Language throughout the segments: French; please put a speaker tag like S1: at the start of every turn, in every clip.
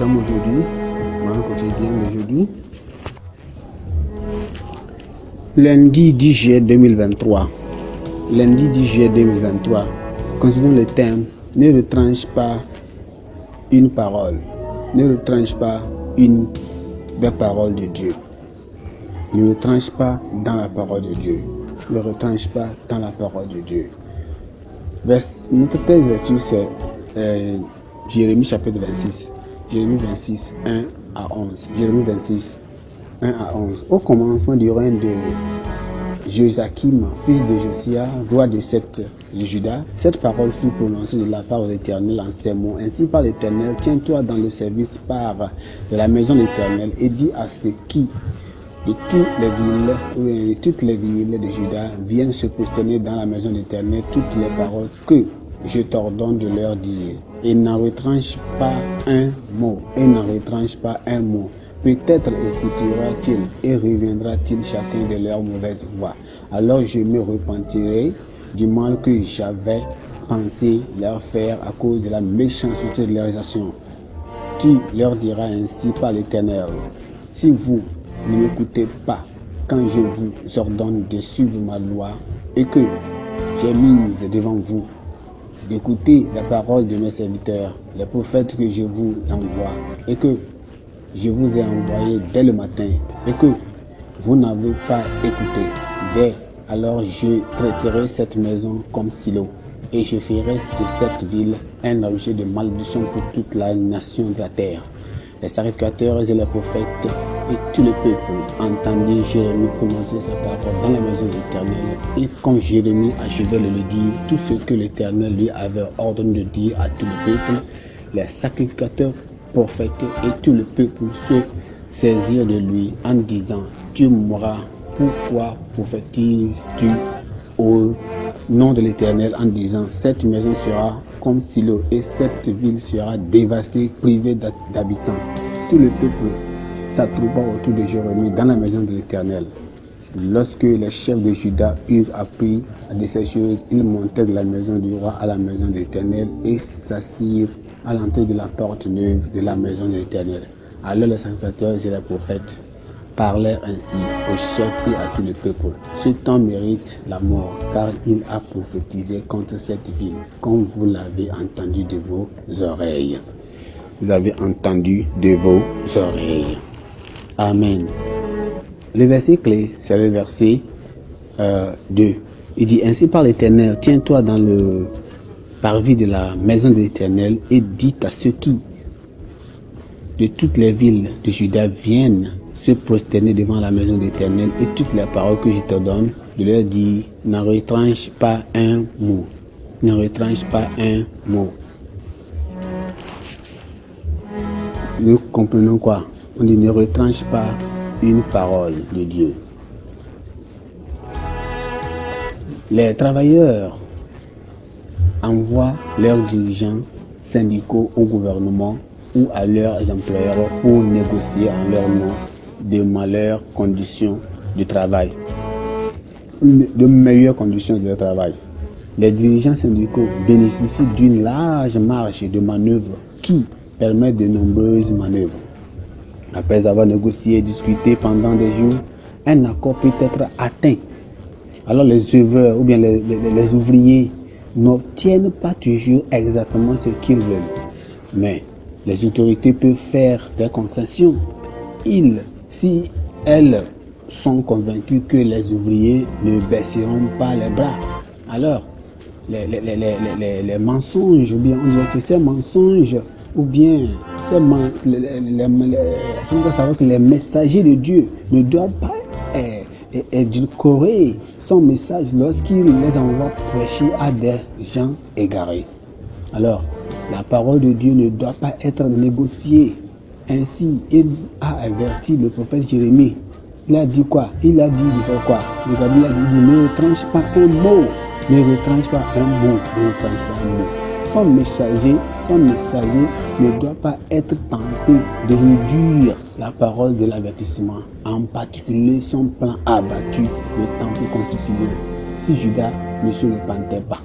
S1: sommes aujourd'hui, dans le quotidien d'aujourd'hui, lundi 10 juillet 2023. Lundi 10 juillet 2023, considérons le thème « Ne retranche pas une parole ». Ne retranche pas une des paroles de Dieu. Ne retranche pas dans la parole de Dieu. Ne retranche pas dans la parole de Dieu. Notre thèse de lecture, c'est Jérémie chapitre 26. Jérémie 26, 1 à 11. Jérémie 26, 1 à 11. Au commencement du règne de Joachim, fils de Josia, roi de Juda, cette parole fut prononcée de la part de l'Éternel en ces mots. Ainsi par l'Éternel, tiens-toi dans le service par de la maison de l'Éternel et dis à ceux qui de toutes les villes de Juda viennent se prosterner dans la maison de l'Éternel toutes les paroles que je t'ordonne de leur dire. Et n'en retranche pas un mot. Et n'en retranche pas un mot. Peut-être écoutera-t-il et reviendra-t-il chacun de leurs mauvaises voies. Alors je me repentirai du mal que j'avais pensé leur faire à cause de la méchanceté de leurs actions. Tu leur diras ainsi par l'Éternel, si vous ne m'écoutez pas quand je vous ordonne de suivre ma loi et que j'ai mise devant vous, d'écouter la parole de mes serviteurs, les prophètes que je vous envoie et que je vous ai envoyé dès le matin et que vous n'avez pas écouté. Dès alors je traiterai cette maison comme Silo et je ferai de cette ville un objet de malédiction pour toute la nation de la terre. Les sacrificateurs et les prophètes et tout le peuple entendit Jérémie prononcer sa parole dans la maison de l'Éternel. Et quand Jérémie achevait de le dire, tout ce que l'Éternel lui avait ordonné de dire à tout le peuple, les sacrificateurs, prophètes et tout le peuple se saisirent de lui en disant, tu mourras, pourquoi prophétises-tu au nom de l'Éternel en disant, cette maison sera comme Silo et cette ville sera dévastée, privée d'habitants. Tout le peuple s'attroupa autour de Jérémie dans la maison de l'Éternel. Lorsque les chefs de Juda eurent appris de ces choses, ils montèrent de la maison du roi à la maison de l'Éternel et s'assirent à l'entrée de la porte neuve de la maison de l'Éternel. Alors les sacrificateurs et les prophètes parlèrent ainsi aux chefs et à tout le peuple. Cet homme mérite la mort, car il a prophétisé contre cette ville, comme vous l'avez entendu de vos oreilles. Vous avez entendu de vos oreilles. Amen. Le verset clé, c'est le verset 2. Il dit, ainsi par l'Éternel, tiens-toi dans le parvis de la maison de l'Éternel et dis à ceux qui, de toutes les villes de Juda, viennent se prosterner devant la maison de l'Éternel et toutes les paroles que je te donne, de leur dire, n'en retranche pas un mot. Ne retranche pas un mot. Nous comprenons quoi? On dit, ne retranche pas une parole de Dieu. Les travailleurs envoient leurs dirigeants syndicaux au gouvernement ou à leurs employeurs pour négocier en leur nom de meilleures conditions de travail. De meilleures conditions de travail. Les dirigeants syndicaux bénéficient d'une large marge de manœuvre qui permet de nombreuses manœuvres. Après avoir négocié et discuté pendant des jours, un accord peut être atteint. Alors les œuvreurs ou bien les ouvriers n'obtiennent pas toujours exactement ce qu'ils veulent. Mais les autorités peuvent faire des concessions. Si elles sont convaincues que les ouvriers ne baisseront pas les bras, alors les mensonges, ou bien on dirait que ces mensonges, ou bien on doit savoir que les messagers de Dieu ne doivent pas édulcorer son message lorsqu'il les envoie prêcher à des gens égarés. Alors, la parole de Dieu ne doit pas être négociée. Ainsi, il a averti le prophète Jérémie. Il a dit quoi? Il a dit de faire quoi? Regardez, il a dit, ne retranche pas un mot. Ne retranche pas un mot. Ne retranche pas un mot. Son messager ne doit pas être tenté de réduire la parole de l'avertissement, en particulier son plan abattu, le temple contre Silo, si Judas ne se repentait pas.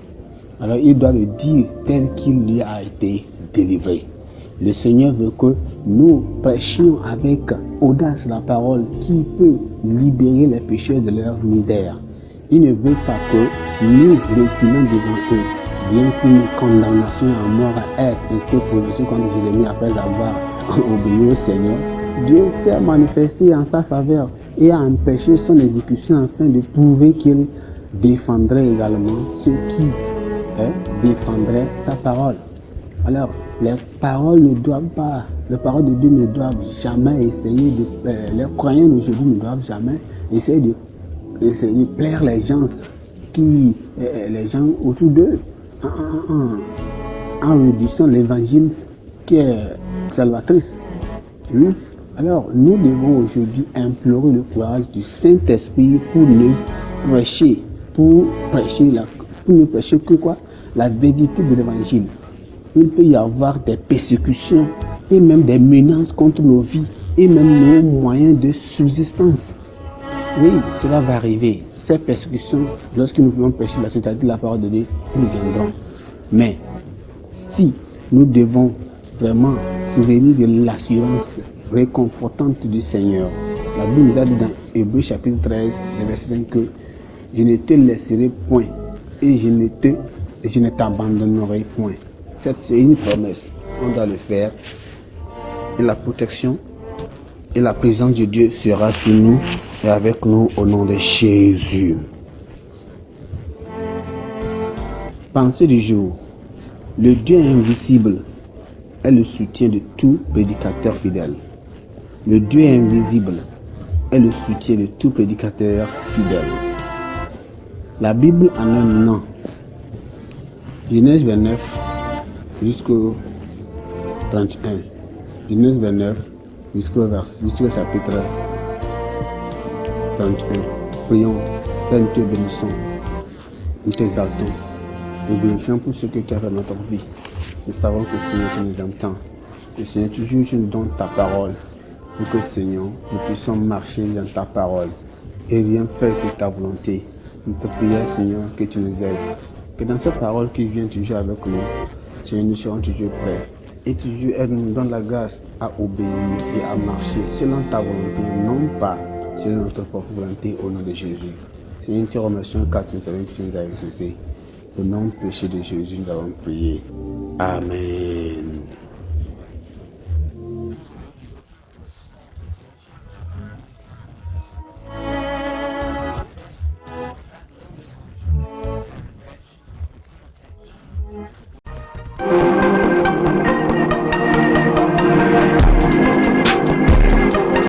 S1: Alors il doit le dire tel qu'il lui a été délivré. Le Seigneur veut que nous prêchions avec audace la parole qui peut libérer les pécheurs de leur misère. Il ne veut pas que nous reculons devant eux, bien qu'une condamnation à mort ait été prononcée contre Jérémie après avoir obéi au Seigneur. Dieu s'est manifesté en sa faveur et a empêché son exécution afin de prouver qu'il défendrait également ceux qui défendraient sa parole. Alors, les paroles de Dieu ne doivent jamais essayer de... les croyants d'aujourd'hui ne doivent jamais essayer de plaire les gens autour d'eux en réduisant l'évangile qui est salvatrice. Alors, nous devons aujourd'hui implorer le courage du Saint-Esprit pour ne prêcher que quoi? La vérité de l'évangile. Il peut y avoir des persécutions et même des menaces contre nos vies et même nos moyens de subsistance. Oui, cela va arriver. Ces persécutions, lorsque nous voulons prêcher la totalité de la parole de Dieu, nous viendront. Mais si nous devons vraiment souvenir de l'assurance réconfortante du Seigneur, la Bible nous a dit dans Hébreux chapitre 13, verset 5 que je ne te laisserai point et je ne t'abandonnerai point. C'est une promesse. On doit le faire. Et la protection et la présence de Dieu sera sur nous et avec nous au nom de Jésus. Pensée du jour. Le Dieu invisible est le soutien de tout prédicateur fidèle. Le Dieu invisible est le soutien de tout prédicateur fidèle. La Bible en un nom. Genèse 29 jusqu'au 31. Genèse 29 jusqu'au chapitre 31. Prions, Père, nous te bénissons, nous t'exaltons, nous glorifions pour ce que tu as fait dans notre vie. Nous savons que Seigneur, tu nous entends. Que Seigneur, toujours tu nous donnes ta parole. Pour que Seigneur, nous puissions marcher dans ta parole et rien faire que ta volonté. Nous te prions, Seigneur, que tu nous aides. Que dans cette parole qui vient toujours avec nous, Seigneur, nous serons toujours prêts. Et toujours, elle nous donne la grâce à obéir et à marcher selon ta volonté, non pas selon notre propre volonté, au nom de Jésus. Seigneur, nous te remercions car tu nous savais que tu nous as exaucés. Au nom péché de Jésus, nous avons prié. Amen.